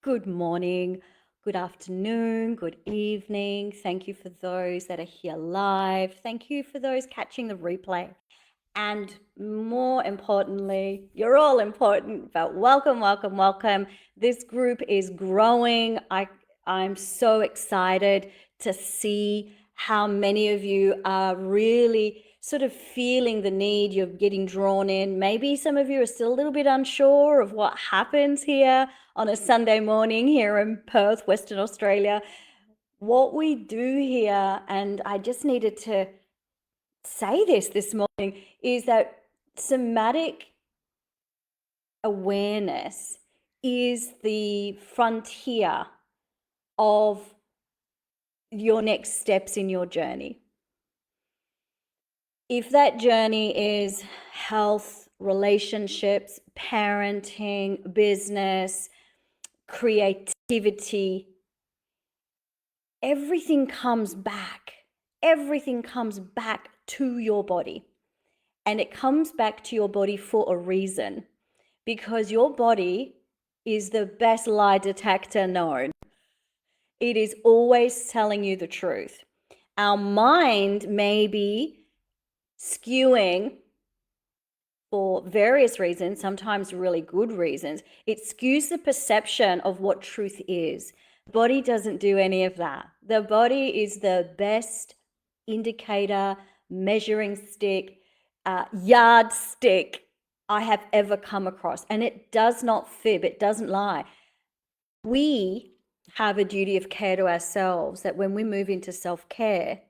Good morning, good afternoon, good evening. Thank you for those that are here live. Thank you for those catching the replay. And more importantly, you're all important, but welcome, welcome, welcome. This group is growing. I'm so excited to see how many of you are really sort of feeling the need. You're getting drawn in. Maybe some of you are still a little bit unsure of what happens here on a Sunday morning here in Perth, Western Australia. What we do here, and I just needed to say this morning, is that somatic awareness is the frontier of your next steps in your journey. If that journey is health, relationships, parenting, business, creativity, everything comes back. Everything comes back to your body. And it comes back to your body for a reason, because your body is the best lie detector known. It is always telling you the truth. Our mind may be skewing for various reasons, sometimes really good reasons. It skews the perception of what truth is. The body doesn't do any of that. The body is the best indicator, measuring stick, yardstick I have ever come across. And it does not fib, it doesn't lie. We have a duty of care to ourselves that when we move into self-care,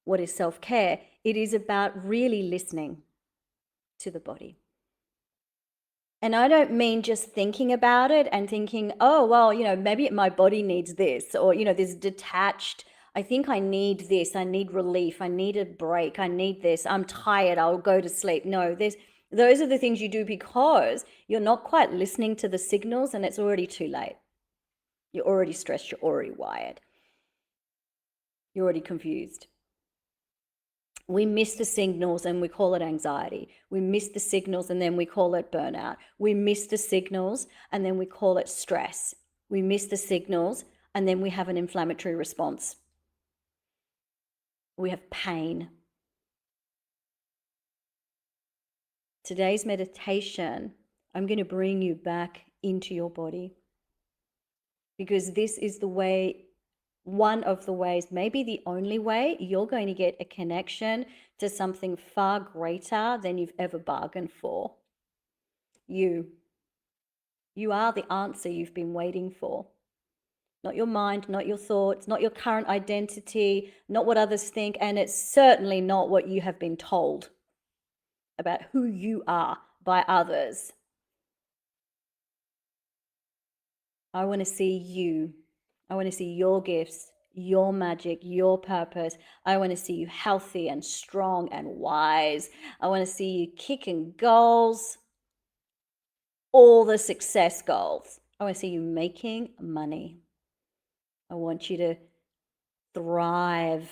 what is self-care? It is about really listening to the body. And I don't mean just thinking about it and thinking, oh, well, maybe my body needs this, or, this detached, I think I need this, I need relief, I need a break, I need this, I'm tired, I'll go to sleep. No, those are the things you do because you're not quite listening to the signals and it's already too late. You're already stressed, you're already wired, you're already confused. We miss the signals and we call it anxiety. We miss the signals and then we call it burnout. We miss the signals and then we call it stress. We miss the signals and then we have an inflammatory response. We have pain. Today's meditation, I'm going to bring you back into your body, because this is the way, one of the ways, maybe the only way, you're going to get a connection to something far greater than you've ever bargained for. You are the answer you've been waiting for. Not your mind, not your thoughts, not your current identity, not what others think, and it's certainly not what you have been told about who you are by others. I want to see you. I want to see your gifts, your magic, your purpose. I want to see you healthy and strong and wise. I want to see you kicking goals, all the success goals. I want to see you making money. I want you to thrive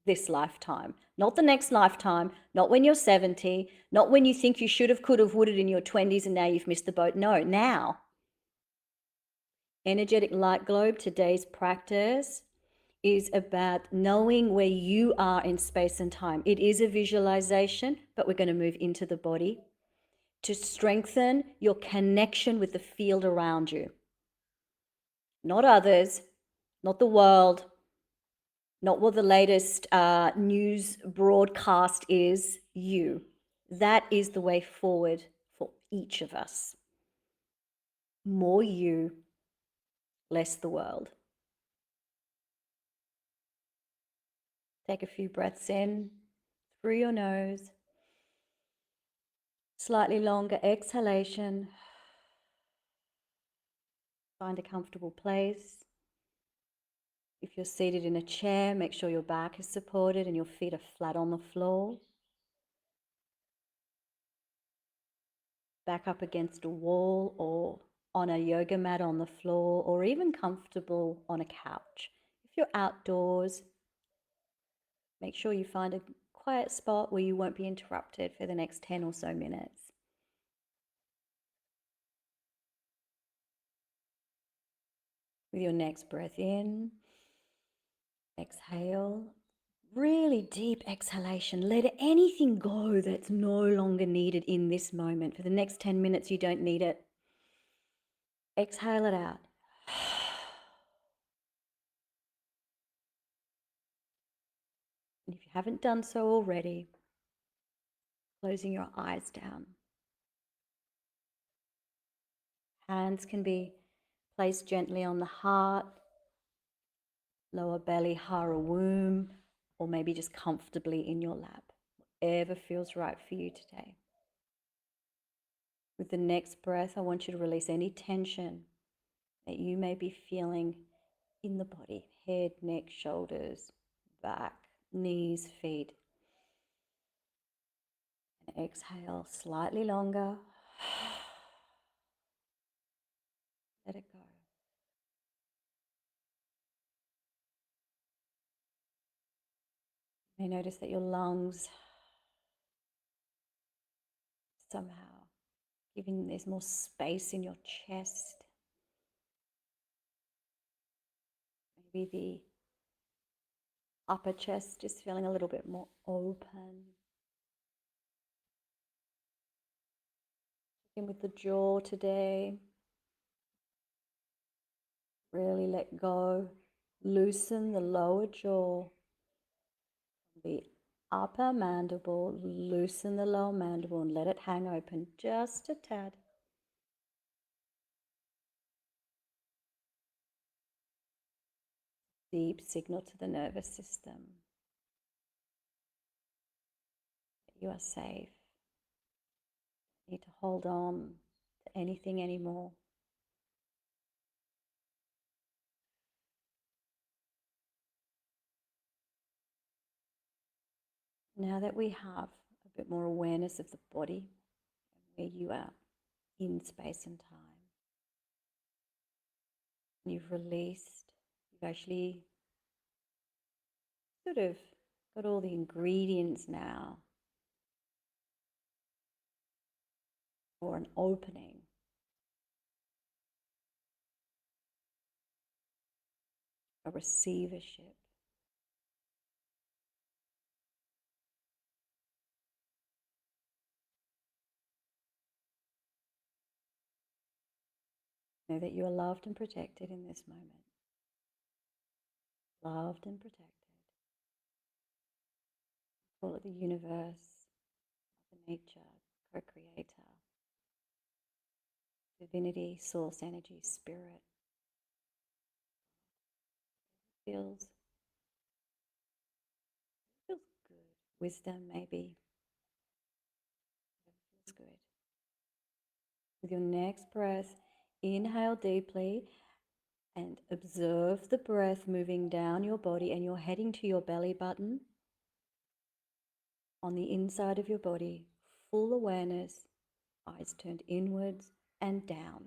this lifetime, not the next lifetime, not when you're 70, not when you think you should have, could have, would have in your 20s and now you've missed the boat. No, now. Energetic light globe, today's practice is about knowing where you are in space and time. It is a visualization, but we're going to move into the body to strengthen your connection with the field around you. Not others, not the world, not what the latest news broadcast is, you. That is the way forward for each of us. More you, less the world. Take a few breaths in through your nose. Slightly longer exhalation. Find a comfortable place. If you're seated in a chair, make sure your back is supported and your feet are flat on the floor. Back up against a wall or on a yoga mat on the floor, or even comfortable on a couch. If you're outdoors, make sure you find a quiet spot where you won't be interrupted for the next 10 or so minutes. With your next breath in, exhale, really deep exhalation. Let anything go that's no longer needed in this moment. For the next 10 minutes, you don't need it. Exhale it out. And if you haven't done so already, closing your eyes down. Hands can be placed gently on the heart, lower belly, hara womb, or maybe just comfortably in your lap. Whatever feels right for you today. With the next breath, I want you to release any tension that you may be feeling in the body, head, neck, shoulders, back, knees, feet. And exhale slightly longer. Let it go. You may notice that your lungs somehow giving there's more space in your chest. Maybe the upper chest is feeling a little bit more open. In with the jaw today. Really let go. Loosen the lower jaw. The upper mandible. Loosen the lower mandible and let it hang open just a tad. Deep signal to the nervous system. You are safe. You need to hold on to anything anymore. Now that we have a bit more awareness of the body, where you are in space and time, you've released, you've actually sort of got all the ingredients now for an opening. A receivership. Know that you are loved and protected in this moment. Loved and protected. Call it the universe, Mother Nature, co-creator, divinity, source energy, spirit. Feels good. Wisdom, maybe. Feels good. With your next breath, inhale deeply and observe the breath moving down your body, and you're heading to your belly button on the inside of your body. Full awareness, eyes turned inwards and down.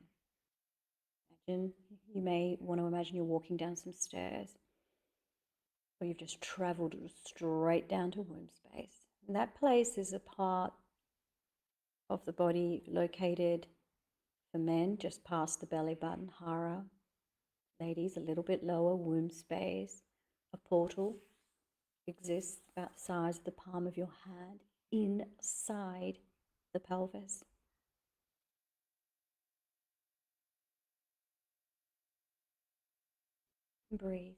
Imagine, you may want to imagine you're walking down some stairs, or you've just traveled straight down to womb space. And that place is a part of the body located for men just past the belly button, hara. Ladies, a little bit lower, womb space. A portal exists about the size of the palm of your hand inside the pelvis. Breathe.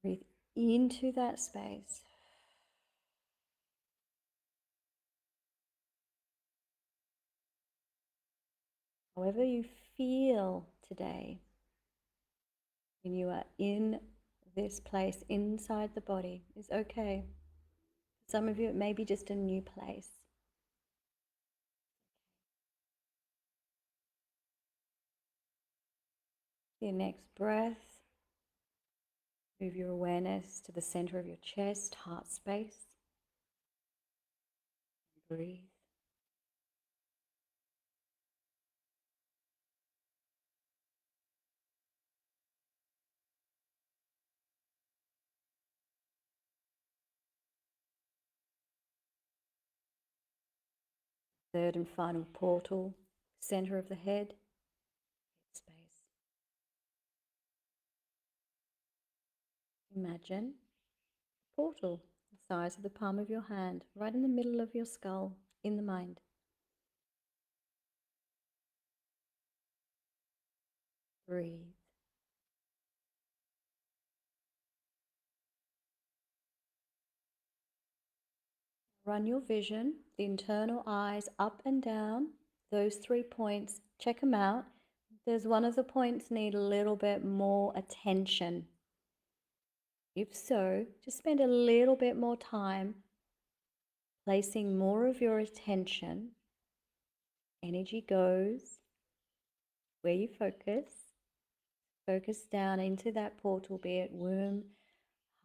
Breathe into that space. However you feel today, when you are in this place inside the body, is okay. Some of you, it may be just a new place. Your next breath, move your awareness to the center of your chest, heart space. Breathe. third and final portal, center of the head space. Imagine a portal the size of the palm of your hand, right in the middle of your skull, in the mind. Breathe. Run your vision, the internal eyes up and down, those 3 points, check them out. Does one of the points need a little bit more attention? If so, just spend a little bit more time placing more of your attention. Energy goes where you focus. Focus down into that portal, be it womb,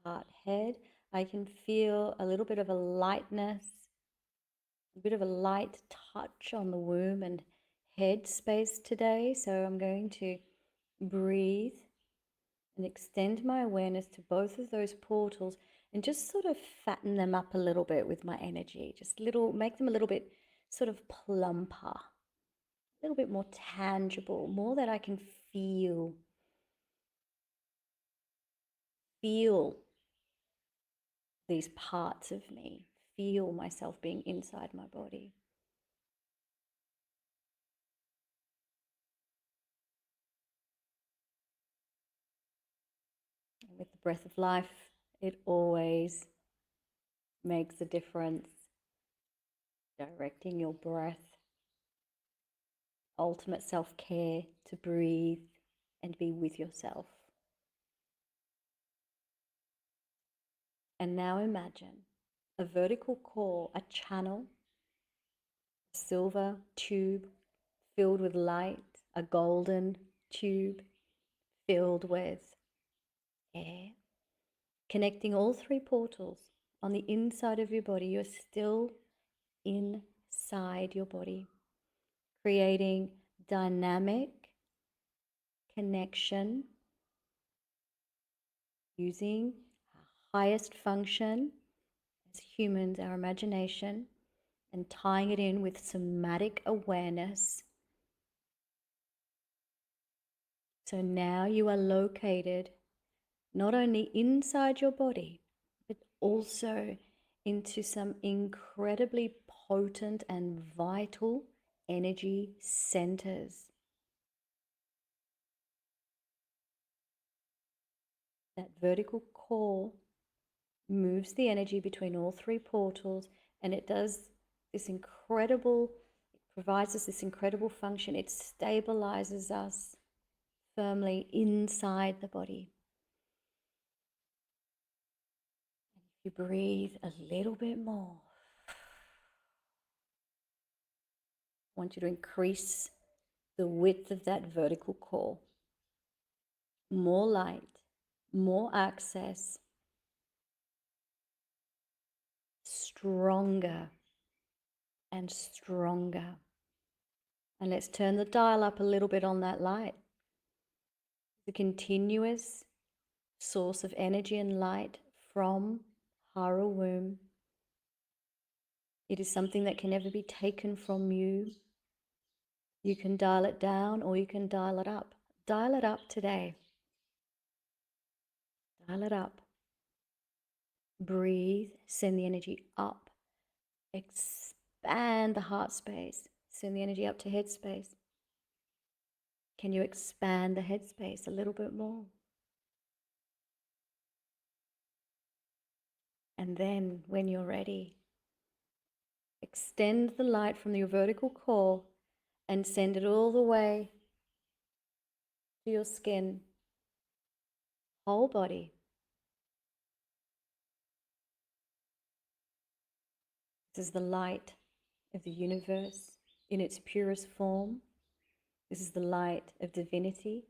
heart, head. I can feel a little bit of a lightness, a bit of a light touch on the womb and head space today. So I'm going to breathe and extend my awareness to both of those portals and just sort of fatten them up a little bit with my energy. Just make them a little bit sort of plumper, a little bit more tangible, more that I can feel these parts of me, feel myself being inside my body. And with the breath of life, it always makes a difference. Directing your breath, ultimate self-care, to breathe and be with yourself. And now imagine a vertical core, a channel, a silver tube filled with light, a golden tube filled with air, connecting all 3 portals on the inside of your body. You're still inside your body, creating dynamic connection using our highest function as humans, our imagination, and tying it in with somatic awareness. So now you are located not only inside your body, but also into some incredibly potent and vital energy centers. That vertical core moves the energy between all 3 portals, and it does this incredible, it provides us this incredible function. It stabilizes us firmly inside the body. You breathe a little bit more. I want you to increase the width of that vertical core. More light, more access, stronger and stronger. And let's turn the dial up a little bit on that light. The continuous source of energy and light from Hara Womb. It is something that can never be taken from you. You can dial it down or you can dial it up. Dial it up today. Dial it up. Breathe, send the energy up. Expand the heart space. Send the energy up to head space. Can you expand the head space a little bit more? And then when you're ready, extend the light from your vertical core and send it all the way to your skin, whole body. This is the light of the universe in its purest form. This is the light of divinity.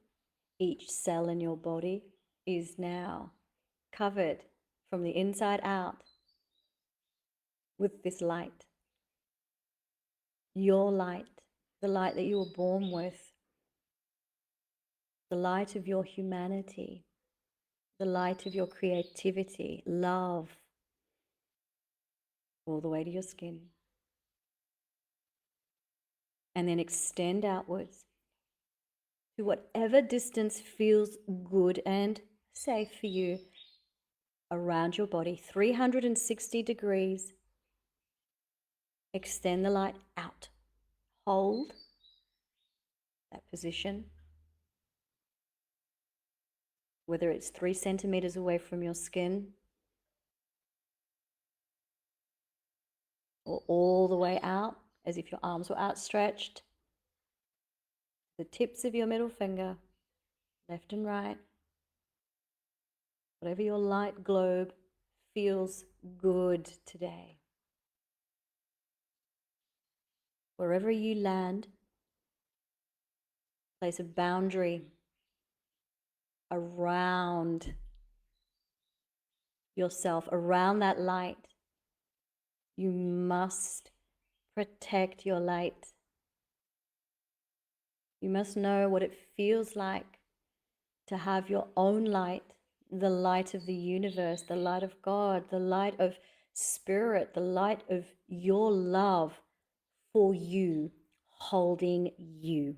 Each cell in your body is now covered from the inside out with this light. Your light, the light that you were born with, the light of your humanity, the light of your creativity, love, all the way to your skin. And then extend outwards to whatever distance feels good and safe for you around your body, 360 degrees. Extend the light out. Hold that position, whether it's 3 centimeters away from your skin or all the way out as if your arms were outstretched. The tips of your middle finger, left and right, whatever your light globe feels good today. Wherever you land, place a boundary around yourself, around that light. You must protect your light. You must know what it feels like to have your own light, the light of the universe, the light of God, the light of spirit, the light of your love for you, holding you.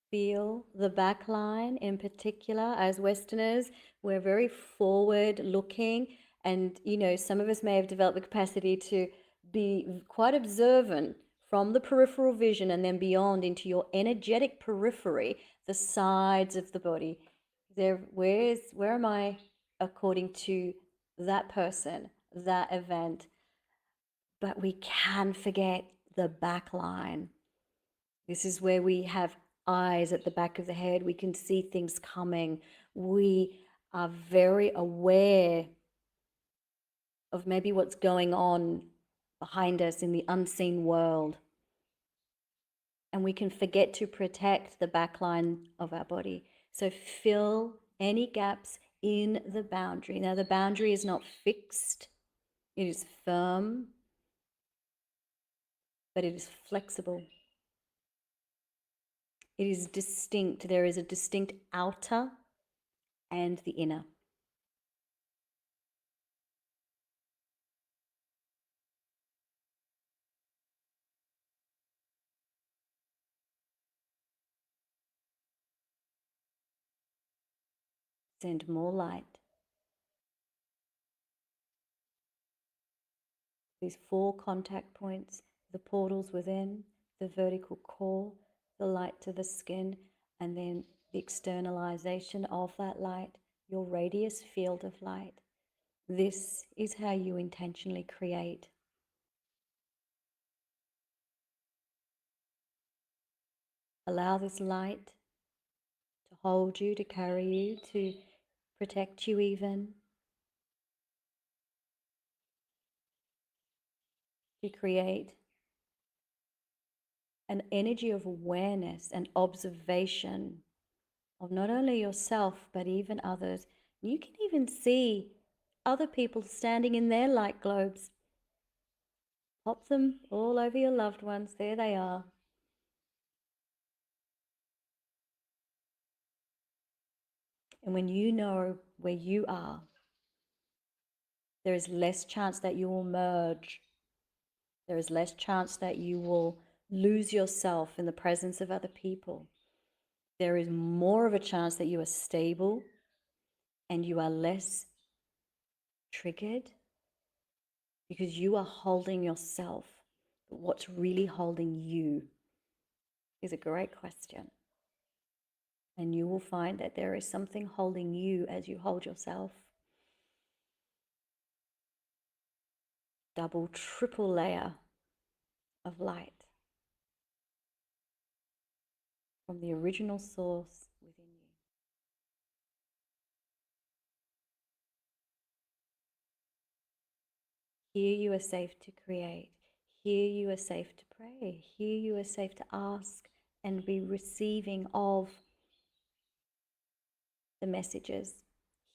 Feel the back line in particular. As Westerners, we're very forward looking, and some of us may have developed the capacity to be quite observant from the peripheral vision and then beyond into your energetic periphery, the sides of the body. Where am I according to that person, that event? But we can forget the back line. This is where we have eyes at the back of the head. We can see things coming. We are very aware of maybe what's going on behind us in the unseen world. And we can forget to protect the back line of our body. So fill any gaps in the boundary. Now, the boundary is not fixed. It is firm, but it is flexible. It is distinct. There is a distinct outer and the inner. Send more light. These 4 contact points, the portals within, the vertical core, the light to the skin, and then the externalization of that light, your radius field of light. This is how you intentionally create. Allow this light to hold you, to carry you, to protect you even, to create an energy of awareness and observation of not only yourself, but even others. You can even see other people standing in their light globes. Pop them all over your loved ones. There they are. And when you know where you are, there is less chance that you will merge. There is less chance that you will lose yourself in the presence of other people. There is more of a chance that you are stable and you are less triggered because you are holding yourself. But what's really holding you is a great question. And you will find that there is something holding you as you hold yourself. Double, triple layer of light from the original source within you. Here you are safe to create. Here you are safe to pray. Here you are safe to ask and be receiving of the messages.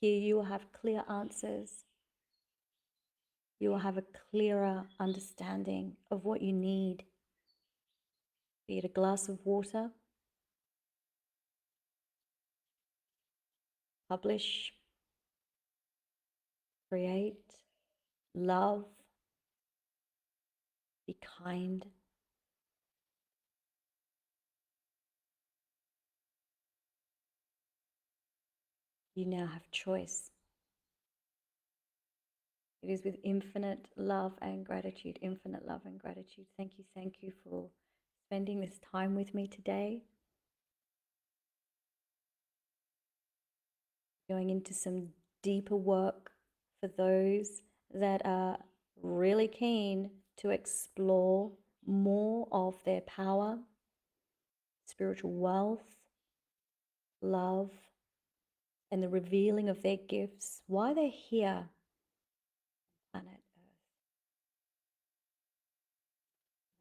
Here you will have clear answers. You will have a clearer understanding of what you need. Be it a glass of water, publish create, love, be kind. You now have choice. It is with infinite love and gratitude, infinite love and gratitude. Thank you for spending this time with me today. Going into some deeper work for those that are really keen to explore more of their power, spiritual wealth, love, and the revealing of their gifts, why they're here on planet Earth.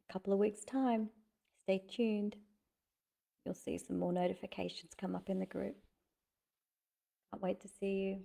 A couple of weeks' time, stay tuned. You'll see some more notifications come up in the group. Can't wait to see you.